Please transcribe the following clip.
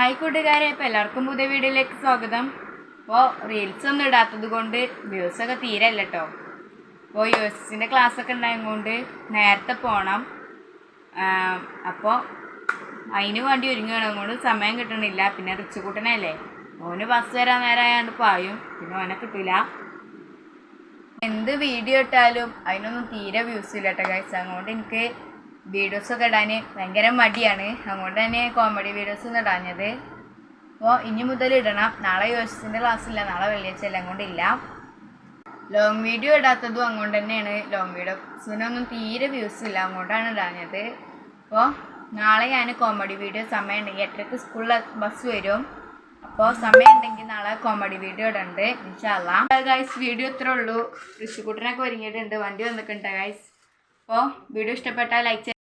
Hi കൂട്ടുകാരെ, ഇപ്പോൾ എല്ലാവർക്കും പുതിയ വീഡിയോയിലേക്ക് സ്വാഗതം. അപ്പോൾ റീൽസ് ഒന്നും ഇടാത്തത് കൊണ്ട് വ്യൂസൊക്കെ തീരെ അല്ല കേട്ടോ. അപ്പോൾ യുഎസിൻ്റെ ക്ലാസ്സൊക്കെ ഉണ്ടായതുകൊണ്ട് നേരത്തെ പോകണം. അപ്പോൾ അതിന് വേണ്ടി ഒരുങ്ങണം കൊണ്ട് സമയം കിട്ടണില്ല. പിന്നെ റിച്ചുകൂട്ടനല്ലേ, ഓന് ബസ് വരാൻ നേരമായാണ്ട് പായും, പിന്നെ ഓനെ കിട്ടില്ല. എന്ത് വീഡിയോ ഇട്ടാലും അതിനൊന്നും തീരെ വ്യൂസ് ഇല്ല കേട്ടോ ഗൈസ്. അതുകൊണ്ട് എനിക്ക് വീഡിയോസൊക്കെ ഇടാൻ ഭയങ്കര മടിയാണ്. അതുകൊണ്ട് തന്നെ കോമഡി വീഡിയോസ് ഒന്നും ഇടാഞ്ഞത്. അപ്പോൾ ഇനി മുതൽ ഇടണം. നാളെ യുഎസിൻ്റെ ക്ലാസ്സില്ല, നാളെ വെള്ളിയാഴ്ച എല്ലാം കൊണ്ടില്ല. ലോങ് വീഡിയോ ഇടാത്തതും അതുകൊണ്ട് തന്നെയാണ്. ലോങ് വീഡിയോസിനൊന്നും തീരെ വ്യൂസ് ഇല്ല, അതുകൊണ്ടാണ് ഇടാഞ്ഞത്. അപ്പോൾ നാളെ ഞാൻ കോമഡി വീഡിയോ സമയം ഉണ്ടെങ്കിൽ 8:00 സ്കൂളിൽ ബസ് വരും. അപ്പോൾ സമയം ഉണ്ടെങ്കിൽ നാളെ കോമഡി വീഡിയോ ഇടുന്നുണ്ട് ഇൻഷാ അല്ലാഹ്. ഗൈസ് വീഡിയോ ഇത്രേ ഉള്ളൂ. ഋഷിക്കുട്ടനൊക്കെ ഒരുങ്ങിയിട്ടുണ്ട്, വണ്ടി വന്നിട്ടുണ്ട് ഗൈസ്. അപ്പോൾ വീഡിയോ ഇഷ്ടപ്പെട്ടാൽ ലൈക്ക്